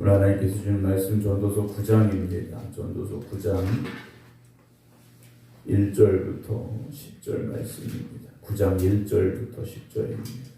오늘 하나님께서 주신 말씀 전도서 9장입니다. 전도서 9장 1절부터 10절 말씀입니다. 9장 1절부터 10절입니다.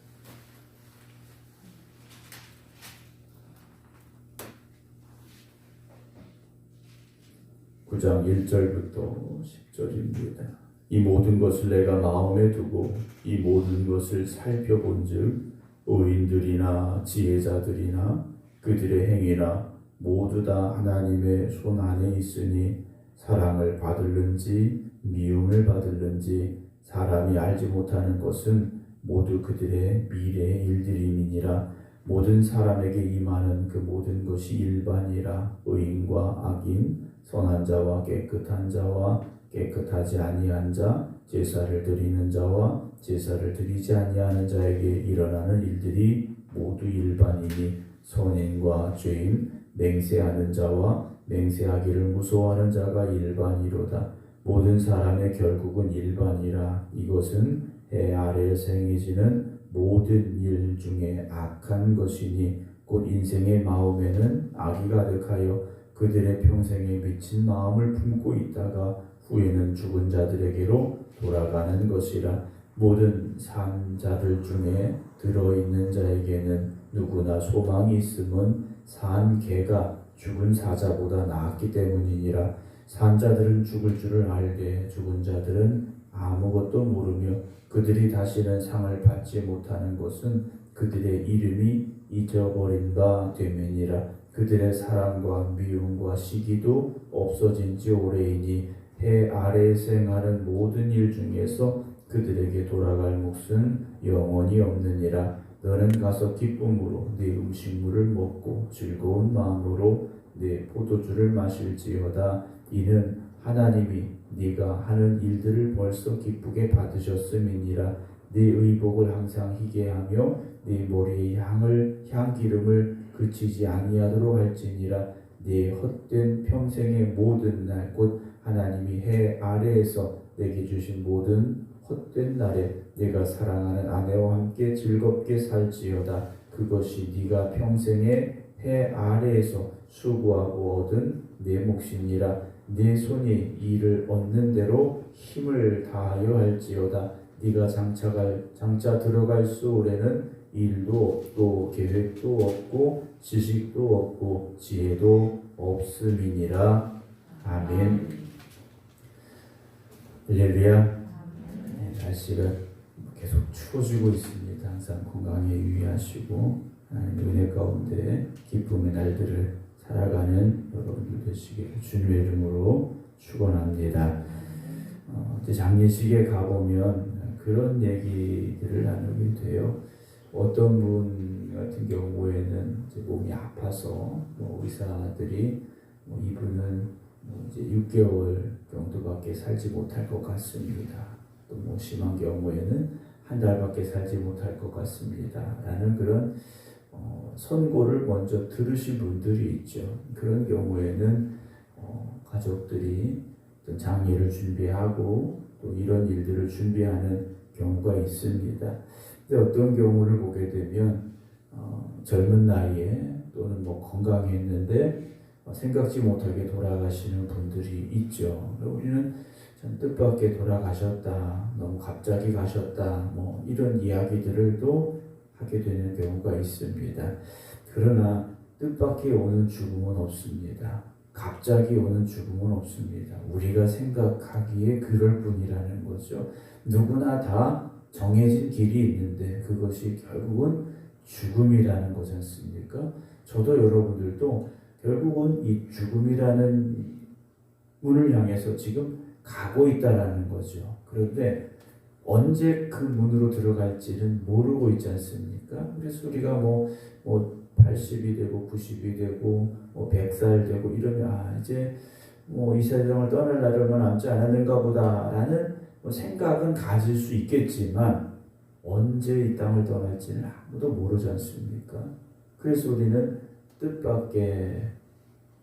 9장 1절부터 10절입니다. 이 모든 것을 내가 마음에 두고 이 모든 것을 살펴본즉 의인들이나 지혜자들이나 그들의 행위나 모두 다 하나님의 손 안에 있으니 사랑을 받을는지 미움을 받을는지 사람이 알지 못하는 것은 모두 그들의 미래의 일들임이니라. 모든 사람에게 임하는 그 모든 것이 일반이라. 의인과 악인, 선한 자와 깨끗한 자와 깨끗하지 아니한 자, 제사를 드리는 자와 제사를 드리지 아니하는 자에게 일어나는 일들이 모두 일반이니 선인과 죄인, 맹세하는 자와 맹세하기를 무서워하는 자가 일반이로다. 모든 사람의 결국은 일반이라. 이것은 해 아래에서 행해지는 모든 일 중에 악한 것이니 곧 인생의 마음에는 악이 가득하여 그들의 평생에 미친 마음을 품고 있다가 후에는 죽은 자들에게로 돌아가는 것이라. 모든 산 자들 중에 들어있는 자에게는 누구나 소망이 있음은 산 개가 죽은 사자보다 나았기 때문이니라. 산 자들은 죽을 줄을 알되 죽은 자들은 아무것도 모르며 그들이 다시는 상을 받지 못하는 것은 그들의 이름이 잊어버린 바 됨이니라. 그들의 사랑과 미움과 시기도 없어진 지 오래이니 해 아래에서 행하는 모든 일 중에서 그들에게 돌아갈 몫은 영원히 없느니라. 너는 가서 기쁨으로 네 음식물을 먹고 즐거운 마음으로 네 포도주를 마실지어다. 이는 하나님이 네가 하는 일들을 벌써 기쁘게 받으셨음이니라. 네 의복을 항상 희게 하며 네 머리의 향기름을 그치지 아니하도록 할지니라. 네 헛된 평생의 모든 날 곧 하나님이 해 아래에서 내게 주신 모든 헛된 날에 내가 사랑하는 아내와 함께 즐겁게 살지어다. 그것이 네가 평생에 해 아래에서 수고하고 얻은 내 몫이니라. 네 손이 이를 얻는 대로 힘을 다하여 할지어다. 네가 장차 들어갈 수오래는 일도 없고 계획도 없고 지식도 없고 지혜도 없음이니라. 아멘. 할렐루야. 날씨가 계속 추워지고 있습니다. 항상 건강에 유의하시고 하나님의 은혜 가운데 기쁨의 날들을 살아가는 여러분들 되시기를 주님의 이름으로 축원합니다. 장례식에 가보면 그런 얘기들을 나누게 돼요. 어떤 분 같은 경우에는 이제 몸이 아파서 의사들이 이분은 이제 6개월 정도밖에 살지 못할 것 같습니다. 또 심한 경우에는 한 달밖에 살지 못할 것 같습니다. 라는 그런 선고를 먼저 들으신 분들이 있죠. 그런 경우에는 가족들이 장례를 준비하고 또 이런 일들을 준비하는 경우가 있습니다. 근데 어떤 경우를 보게 되면 젊은 나이에 또는 건강했는데 생각지 못하게 돌아가시는 분들이 있죠. 우리는 참 뜻밖의 돌아가셨다, 너무 갑자기 가셨다, 이런 이야기들을 또 하게 되는 경우가 있습니다. 그러나 뜻밖의 오는 죽음은 없습니다. 갑자기 오는 죽음은 없습니다. 우리가 생각하기에 그럴 뿐이라는 거죠. 누구나 다 정해진 길이 있는데 그것이 결국은 죽음이라는 거지 않습니까? 저도 여러분들도 결국은 이 죽음이라는 문을 향해서 지금 가고 있다라는 거죠. 그런데 언제 그 문으로 들어갈지는 모르고 있지 않습니까? 그래서 우리가 80이 되고 90이 되고 100살 되고 이러면 이제 이 세상을 떠날 날이 얼마 남지 않았는가 보다라는 생각은 가질 수 있겠지만 언제 이 땅을 떠날지는 아무도 모르지 않습니까? 그래서 우리는 뜻밖의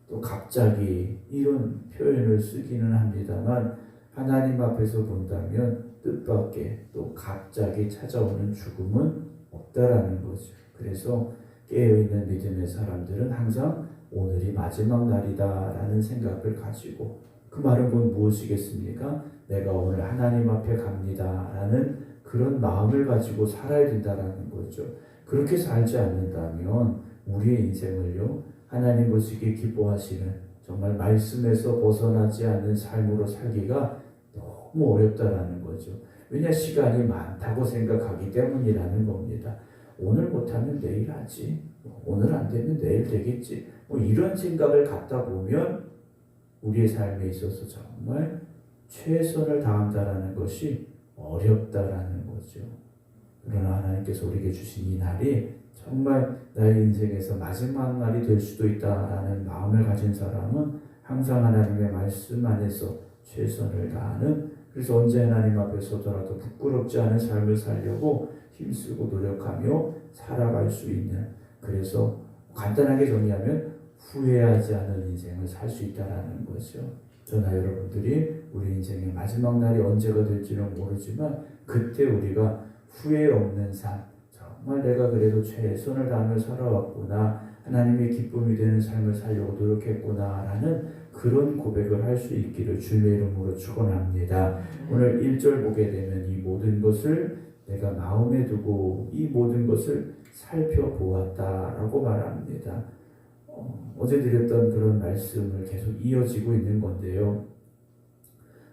또 갑자기 이런 표현을 쓰기는 합니다만 하나님 앞에서 본다면 뜻밖의 또 갑자기 찾아오는 죽음은 없다라는 거죠. 그래서 깨어있는 믿음의 사람들은 항상 오늘이 마지막 날이다라는 생각을 가지고, 그 말은 곧 무엇이겠습니까? 내가 오늘 하나님 앞에 갑니다라는 그런 마음을 가지고 살아야 된다라는 거죠. 그렇게 살지 않는다면 우리의 인생을요, 하나님 보시기에 기뻐하시는 정말 말씀에서 벗어나지 않는 삶으로 살기가 너무 어렵다라는 거죠. 왜냐, 시간이 많다고 생각하기 때문이라는 겁니다. 오늘 못하면 내일 하지, 오늘 안 되면 내일 되겠지, 이런 생각을 갖다 보면 우리의 삶에 있어서 정말 최선을 다한다라는 것이 어렵다라는 거죠. 그러나 하나님께서 우리에게 주신 이 날이 정말 나의 인생에서 마지막 날이 될 수도 있다라는 마음을 가진 사람은 항상 하나님의 말씀 안에서 최선을 다하는, 그래서 언제 하나님 앞에 서더라도 부끄럽지 않은 삶을 살려고 힘쓰고 노력하며 살아갈 수 있는, 그래서 간단하게 정리하면 후회하지 않은 인생을 살 수 있다라는 거죠. 저나 여러분들이 우리 인생의 마지막 날이 언제가 될지는 모르지만 그때 우리가 후회 없는 삶, 정말 내가 그래도 최선을 다하며 살아왔구나, 하나님의 기쁨이 되는 삶을 살려고 노력했구나 라는 그런 고백을 할 수 있기를 주님의 이름으로 축원합니다. 오늘 1절 보게 되면 이 모든 것을 내가 마음에 두고 이 모든 것을 살펴보았다라고 말합니다. 어제 드렸던 그런 말씀을 계속 이어지고 있는 건데요.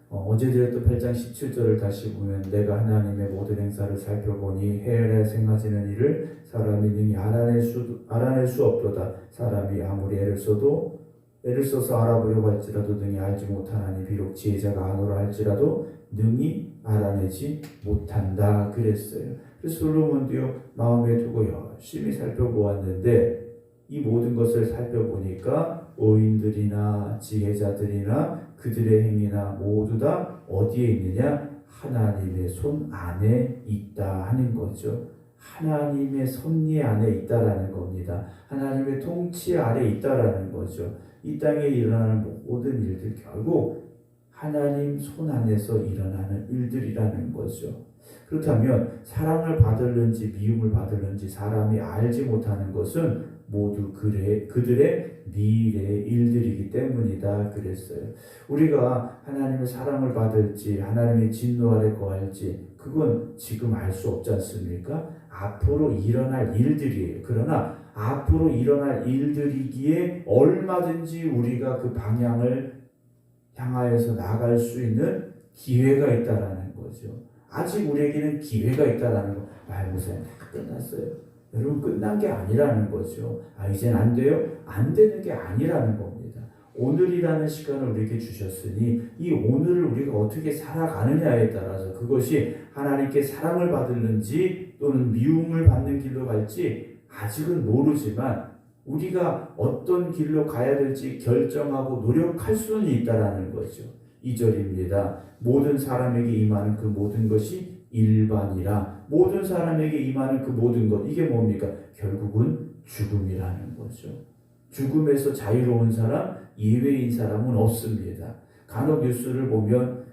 어제 드렸던 8장 17절을 다시 보면 내가 하나님의 모든 행사를 살펴보니 해열에 생하지는 일을 사람이 능히 알아낼 수 없도다. 사람이 아무리 애를 써서 알아보려고 할지라도 능히 알지 못하나니 비록 지혜자가 아노라 할지라도 능히 알아내지 못한다 그랬어요. 그래서 솔로몬도요, 마음에 두고 열심히 살펴보았는데 이 모든 것을 살펴보니까 의인들이나 지혜자들이나 그들의 행위나 모두 다 어디에 있느냐? 하나님의 손 안에 있다 하는 거죠. 하나님의 섭리 안에 있다라는 겁니다. 하나님의 통치 아래 있다라는 거죠. 이 땅에 일어나는 모든 일들 결국 하나님 손 안에서 일어나는 일들이라는 거죠. 그렇다면 사랑을 받을는지 미움을 받을는지 사람이 알지 못하는 것은 모두 그들의 미래의 일들이기 때문이다 그랬어요. 우리가 하나님의 사랑을 받을지 하나님의 진노 아래 거할지 그건 지금 알 수 없지 않습니까? 앞으로 일어날 일들이에요. 그러나 앞으로 일어날 일들이기에 얼마든지 우리가 그 방향을 향하여서 나갈 수 있는 기회가 있다라는 거죠. 아직 우리에게는 기회가 있다라는 거. 목사님 다 끝났어요. 여러분, 끝난 게 아니라는 거죠. 이젠 안 돼요? 안 되는 게 아니라는 겁니다. 오늘이라는 시간을 우리에게 주셨으니 이 오늘을 우리가 어떻게 살아가느냐에 따라서 그것이 하나님께 사랑을 받을는지 또는 미움을 받는 길로 갈지 아직은 모르지만 우리가 어떤 길로 가야 될지 결정하고 노력할 수는 있다라는 거죠. 2절입니다. 모든 사람에게 임하는 그 모든 것이 일반이라. 모든 사람에게 임하는 그 모든 것, 이게 뭡니까? 결국은 죽음이라는 거죠. 죽음에서 자유로운 사람, 예외인 사람은 없습니다. 간혹 뉴스를 보면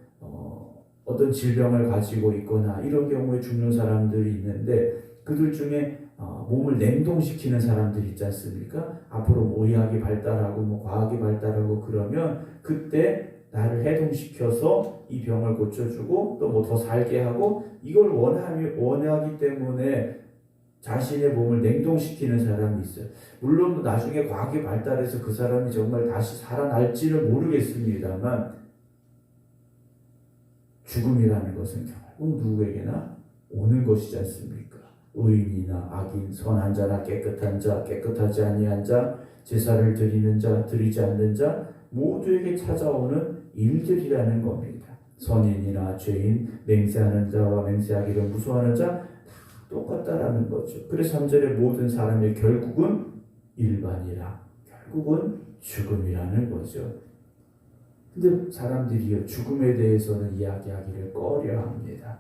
어떤 질병을 가지고 있거나 이런 경우에 죽는 사람들이 있는데 그들 중에 몸을 냉동시키는 사람들이 있지 않습니까? 앞으로 의학이 발달하고 과학이 발달하고 그러면 그때 나를 해동시켜서 이 병을 고쳐주고 또 더 살게 하고 이걸 원하기 때문에 자신의 몸을 냉동시키는 사람이 있어요. 물론 나중에 과학이 발달해서 그 사람이 정말 다시 살아날지는 모르겠습니다만 죽음이라는 것은 결국 누구에게나 오는 것이지 않습니까? 의인이나 악인, 선한 자나 깨끗한 자, 깨끗하지 아니한 자, 제사를 드리는 자, 드리지 않는 자 모두에게 찾아오는 일들이라는 겁니다. 선인이나 죄인, 맹세하는 자와 맹세하기를 무서워하는 자 다 똑같다라는 거죠. 그래서 3절에 모든 사람의 결국은 일반이라, 결국은 죽음이라는 거죠. 근데 사람들이요, 죽음에 대해서는 이야기하기를 꺼려합니다.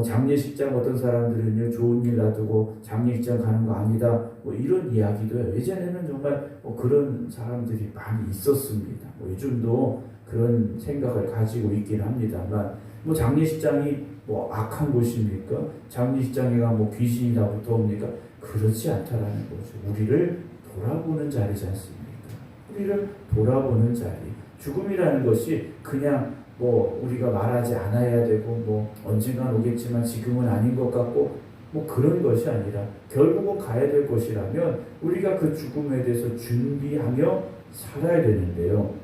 장례식장 어떤 사람들은요, 좋은 일 놔두고 장례식장 가는 거 아니다, 이런 이야기도 해요. 예전에는 정말 그런 사람들이 많이 있었습니다. 요즘도 그런 생각을 가지고 있긴 합니다만, 장례식장이 악한 곳입니까? 장례식장에가 귀신이 다 붙어옵니까? 그렇지 않다라는 거죠. 우리를 돌아보는 자리지 않습니까? 우리를 돌아보는 자리. 죽음이라는 것이 그냥 뭐 우리가 말하지 않아야 되고 뭐 언젠간 오겠지만 지금은 아닌 것 같고 뭐 그런 것이 아니라 결국은 가야 될 것이라면 우리가 그 죽음에 대해서 준비하며 살아야 되는데요.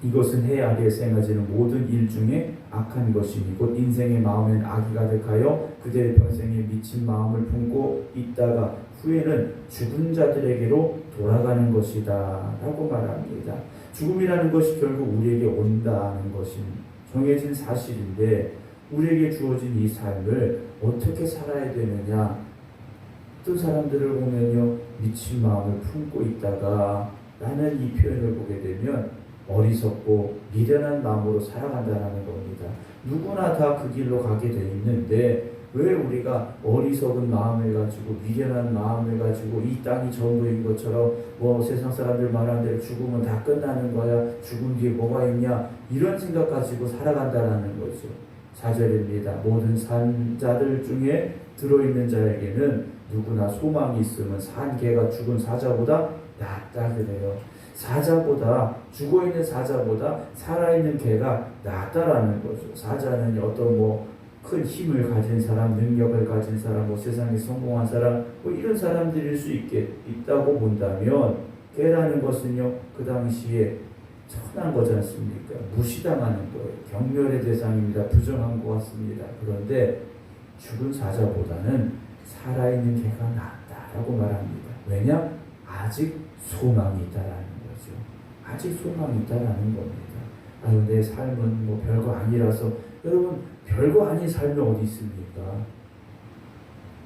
이것은 해 아래에서 행하지는 모든 일 중에 악한 것이니 곧 인생의 마음엔 악이 가득하여 그들의 평생에 미친 마음을 품고 있다가 후에는 죽은 자들에게로 돌아가는 것이다 라고 말합니다. 죽음이라는 것이 결국 우리에게 온다는 것이 정해진 사실인데 우리에게 주어진 이 삶을 어떻게 살아야 되느냐. 어떤 사람들을 보면요, 미친 마음을 품고 있다가 라는 이 표현을 보게 되면 어리석고 미련한 마음으로 살아간다는 겁니다. 누구나 다 그 길로 가게 돼 있는데 왜 우리가 어리석은 마음을 가지고 미련한 마음을 가지고 이 땅이 전부인 것처럼 뭐 세상 사람들 말하는 대로 죽으면 다 끝나는 거야, 죽음 뒤에 뭐가 있냐, 이런 생각 가지고 살아간다는 거죠. 4절입니다. 모든 산자들 중에 들어있는 자에게는 누구나 소망이 있으면 산 개가 죽은 사자보다 낫다 그래요. 사자보다, 죽어있는 사자보다 살아있는 개가 낫다라는 거죠. 사자는 어떤 뭐 큰 힘을 가진 사람, 능력을 가진 사람, 뭐 세상에 성공한 사람, 뭐 이런 사람들일 수 있다고 본다면 개라는 것은요, 그 당시에 천한 거지 않습니까? 무시당하는 거예요. 경멸의 대상입니다. 부정한 것 같습니다. 그런데 죽은 사자보다는 살아있는 개가 낫다라고 말합니다. 왜냐? 아직 소망이 있다라는 거죠. 아직 소망이 있다라는 겁니다. 아유, 내 삶은 뭐 별거 아니라서. 여러분, 별거 아닌 삶이 어디 있습니까?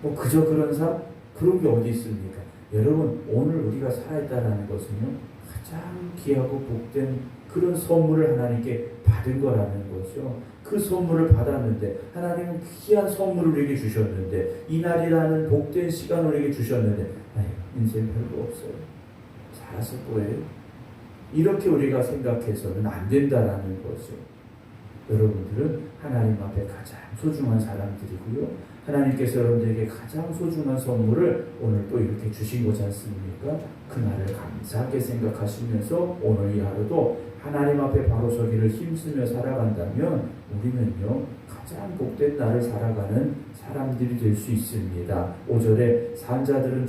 뭐 그저 그런 삶? 그런 게 어디 있습니까? 여러분, 오늘 우리가 살아있다라는 것은요, 가장 귀하고 복된 그런 선물을 하나님께 받은 거라는 거죠. 그 선물을 받았는데 하나님은 귀한 선물을 우리에게 주셨는데 이날이라는 복된 시간을 우리에게 주셨는데 인생 별거 없어요. 살아서 뭐예요? 이렇게 우리가 생각해서는 안 된다라는 거죠. 여러분들은 하나님 앞에 가장 소중한 사람들이고요. 하나님께서 여러분들에게 가장 소중한 선물을 오늘 또 이렇게 주신 거지 않습니까? 그날을 감사하게 생각하시면서 오늘 이 하루도 하나님 앞에 바로 서기를 힘쓰며 살아간다면 우리는요, 가장 복된 날을 살아가는 사람들이 될 수 있습니다. 5절에 산자들은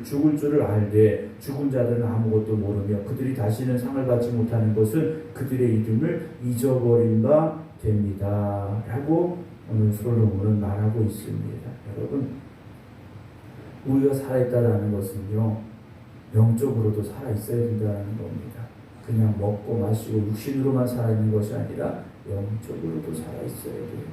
죽을 줄을 알되 죽은 자들은 아무것도 모르며 그들이 다시는 상을 받지 못하는 것은 그들의 이름을 잊어버린 바 됩니다. 라고 오늘 솔로몬은 말하고 있습니다. 여러분, 우리가 살아있다는 것은요, 영적으로도 살아있어야 된다는 겁니다. 그냥 먹고 마시고 육신으로만 살아있는 것이 아니라 영적으로도 살아있어야 돼요.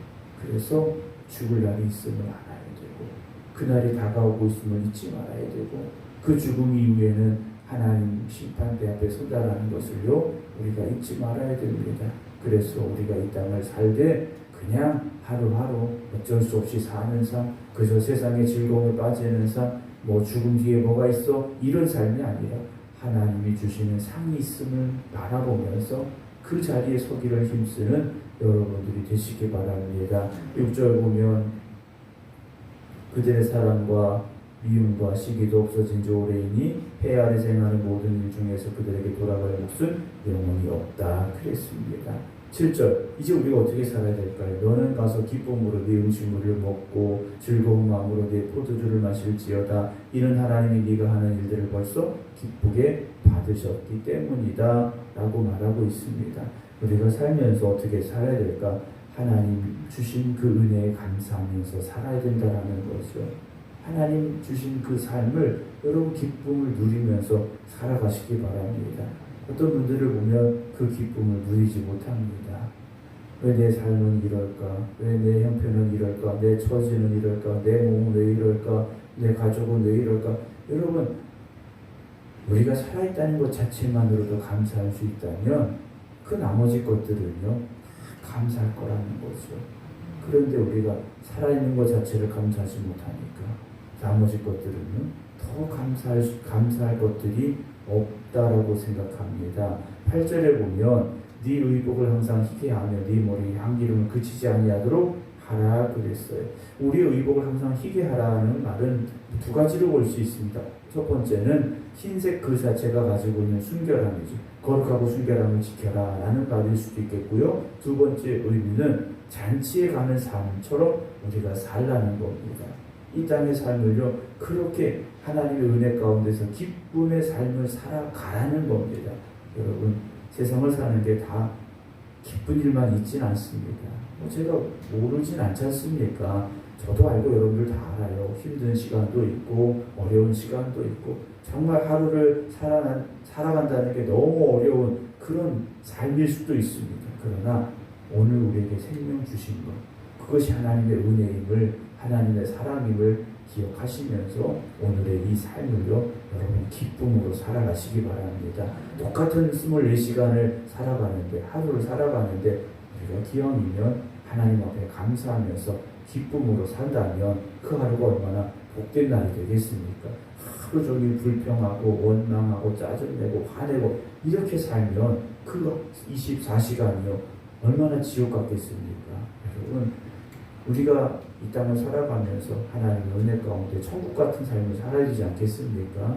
그래서 죽을 날이 있음을 알아야 되고 그날이 다가오고 있음을 잊지 말아야 되고 그 죽음 이후에는 하나님 심판대 앞에 서다라는 것을요, 우리가 잊지 말아야 됩니다. 그래서 우리가 이 땅을 살되 그냥 하루하루 어쩔 수 없이 사는 삶, 그저 세상의 즐거움에 빠지는 삶, 뭐 죽음 뒤에 뭐가 있어, 이런 삶이 아니라 하나님이 주시는 상이 있음을 바라보면서 그 자리에 서기를 힘쓰는 여러분들이 되시기 바랍니다. 6절 보면 그들의 사랑과 미움과 시기도 없어진 지 오래이니 해 아래서 행하는 모든 일 중에서 그들에게 돌아갈 몫은 영원히 없다 그랬습니다. 7절, 이제 우리가 어떻게 살아야 될까요? 너는 가서 기쁨으로 네 음식물을 먹고 즐거운 마음으로 네 포도주를 마실지어다. 이는 하나님이 네가 하는 일들을 벌써 기쁘게 받으셨기 때문이다 라고 말하고 있습니다. 우리가 살면서 어떻게 살아야 될까? 하나님 주신 그 은혜에 감사하면서 살아야 된다는 거죠. 하나님 주신 그 삶을 여러분 기쁨을 누리면서 살아가시기 바랍니다. 어떤 분들을 보면 그 기쁨을 누리지 못합니다. 왜 내 삶은 이럴까? 왜 내 형편은 이럴까? 내 처지는 이럴까? 내 몸은 왜 이럴까? 내 가족은 왜 이럴까? 여러분, 우리가 살아있다는 것 자체만으로도 감사할 수 있다면 그 나머지 것들은요, 감사할 거라는 거죠. 그런데 우리가 살아있는 것 자체를 감사하지 못하니까 나머지 것들은요, 더 감사할 것들이 없다라고 생각합니다. 8절에 보면 네 의복을 항상 희게 하며 네 머리에 향기름을 그치지 아니하도록 하라 그랬어요. 우리의 의복을 항상 희게 하라는 말은 두 가지로 볼 수 있습니다. 첫 번째는 흰색 그 자체가 가지고 있는 순결함이죠. 거룩하고 순결함을 지켜라 라는 말일 수도 있겠고요. 두 번째 의미는 잔치에 가는 삶처럼 우리가 살라는 겁니다. 이 땅의 삶을요, 그렇게 하나님의 은혜 가운데서 기쁨의 삶을 살아가라는 겁니다. 여러분, 세상을 사는 게 다 기쁜 일만 있진 않습니다. 제가 모르진 않지 않습니까? 저도 알고 여러분들 다 알아요. 힘든 시간도 있고 어려운 시간도 있고 정말 하루를 살아간다는 게 너무 어려운 그런 삶일 수도 있습니다. 그러나 오늘 우리에게 생명 주신 것, 그것이 하나님의 은혜임을, 하나님의 사랑임을 기억하시면서 오늘의 이 삶을요, 여러분 기쁨으로 살아가시기 바랍니다. 똑같은 24시간을 살아가는데, 하루를 살아가는데 우리가 기왕이면 하나님 앞에 감사하면서 기쁨으로 산다면 그 하루가 얼마나 복된 날이 되겠습니까? 하루 종일 불평하고 원망하고 짜증내고 화내고 이렇게 살면 그 24시간이요 얼마나 지옥 같겠습니까? 여러분, 우리가 이 땅을 살아가면서 하나님의 은혜 가운데 천국 같은 삶을 살아야 되지 않겠습니까?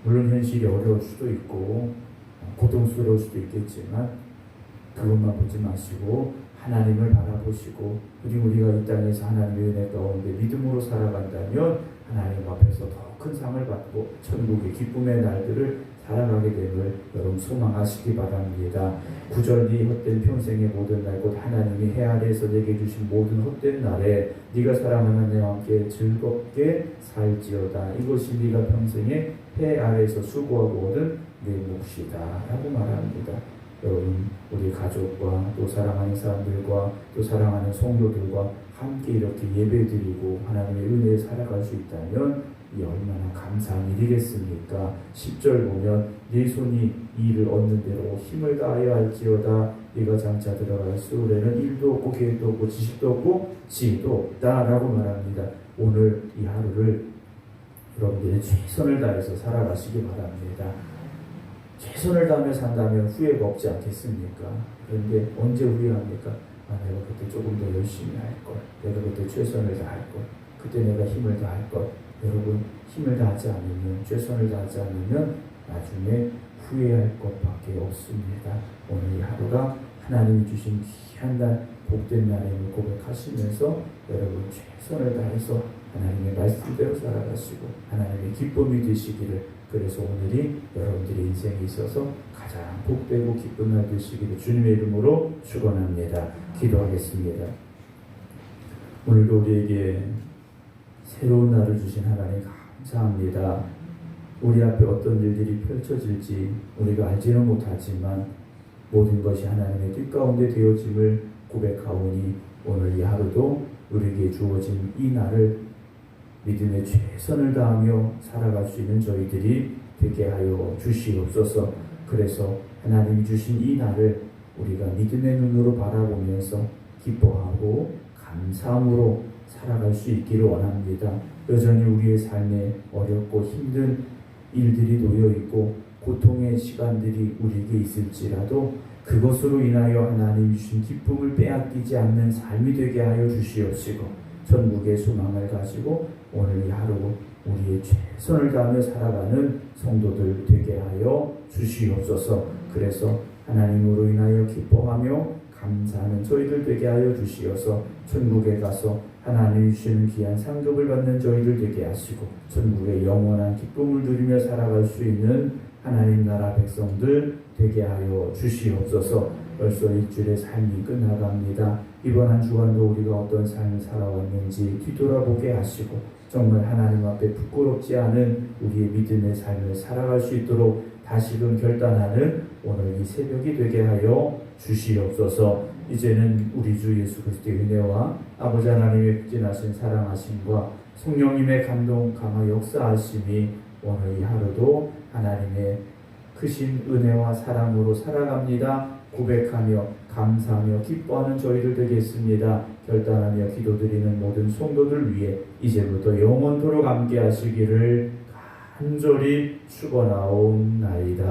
물론 현실이 어려울 수도 있고 고통스러울 수도 있겠지만 그것만 보지 마시고 하나님을 바라보시고, 그리고 우리가 이 땅에서 하나님의 은혜 가운데 믿음으로 살아간다면 하나님 앞에서 더 큰 상을 받고 천국의 기쁨의 날들을 살아가게 됨을 여러분 소망하시기 바랍니다. 9절 네 헛된 평생의 모든 날 곧 하나님이 해 아래에서 내게 주신 모든 헛된 날에 네가 사랑하는 내와 함께 즐겁게 살지어다. 이것이 네가 평생에 해 아래에서 수고하고 얻은 내 몫이다 라고 말합니다. 여러분, 우리 가족과 또 사랑하는 사람들과 또 사랑하는 성도들과 함께 이렇게 예배드리고 하나님의 은혜에 살아갈 수 있다면 이 얼마나 감사한 일이겠습니까? 10절 보면 네 손이 이 일을 얻는 대로 힘을 다하여 할지어다. 네가 장차 들어갈 수레는 일도 없고 계획도 없고 지식도 없고 지혜도 없다 라고 말합니다. 오늘 이 하루를 여러분들의 최선을 다해서 살아가시기 바랍니다. 최선을 다하며 산다면 후회가 없지 않겠습니까? 그런데 언제 후회합니까? 내가 그때 조금 더 열심히 할 걸, 내가 그때 최선을 다할 걸, 그때 내가 힘을 다할 걸. 여러분, 힘을 다하지 않으면, 최선을 다하지 않으면 나중에 후회할 것밖에 없습니다. 오늘 이 하루가 하나님이 주신 귀한 날, 복된 날임을 고백하시면서 여러분 최선을 다해서 하나님의 말씀대로 살아가시고 하나님의 기쁨이 되시기를, 그래서 오늘이 여러분들의 인생에 있어서 가장 복되고 기쁜 날 되시기를 주님의 이름으로 축원합니다. 기도하겠습니다. 오늘도 우리에게 새로운 날을 주신 하나님 감사합니다. 우리 앞에 어떤 일들이 펼쳐질지 우리가 알지는 못하지만 모든 것이 하나님의 뜻 가운데 되어짐을 고백하오니 오늘 이 하루도 우리에게 주어진 이 날을 믿음의 최선을 다하며 살아갈 수 있는 저희들이 되게 하여 주시옵소서. 그래서 하나님이 주신 이 날을 우리가 믿음의 눈으로 바라보면서 기뻐하고 감사함으로 살아갈 수 있기를 원합니다. 여전히 우리의 삶에 어렵고 힘든 일들이 놓여 있고 고통의 시간들이 우리에게 있을지라도 그것으로 인하여 하나님 주신 기쁨을 빼앗기지 않는 삶이 되게 하여 주시옵시고 천국의 소망을 가지고 오늘 이 하루 우리의 최선을 다하며 살아가는 성도들 되게 하여 주시옵소서. 그래서 하나님으로 인하여 기뻐하며 감사하는 저희들 되게 하여 주시어서 천국에 가서 하나님이 주시는 귀한 상급을 받는 저희들 되게 하시고 천국의 영원한 기쁨을 누리며 살아갈 수 있는 하나님 나라 백성들 되게 하여 주시옵소서. 벌써 일주일의 삶이 끝나갑니다. 이번 한 주간도 우리가 어떤 삶을 살아왔는지 뒤돌아보게 하시고 정말 하나님 앞에 부끄럽지 않은 우리의 믿음의 삶을 살아갈 수 있도록 다시금 결단하는 오늘 이 새벽이 되게 하여 주시옵소서. 이제는 우리 주 예수 그리스도의 은혜와 아버지 하나님의 극진하신 사랑하심과 성령님의 감동 강화 역사하심이 오늘 이 하루도 하나님의 크신 은혜와 사랑으로 살아갑니다. 고백하며 감사하며 기뻐하는 저희들 되겠습니다. 결단하며 기도드리는 모든 성도들 위해 이제부터 영원토록 함께 하시기를 간절히 축원하옵나이다.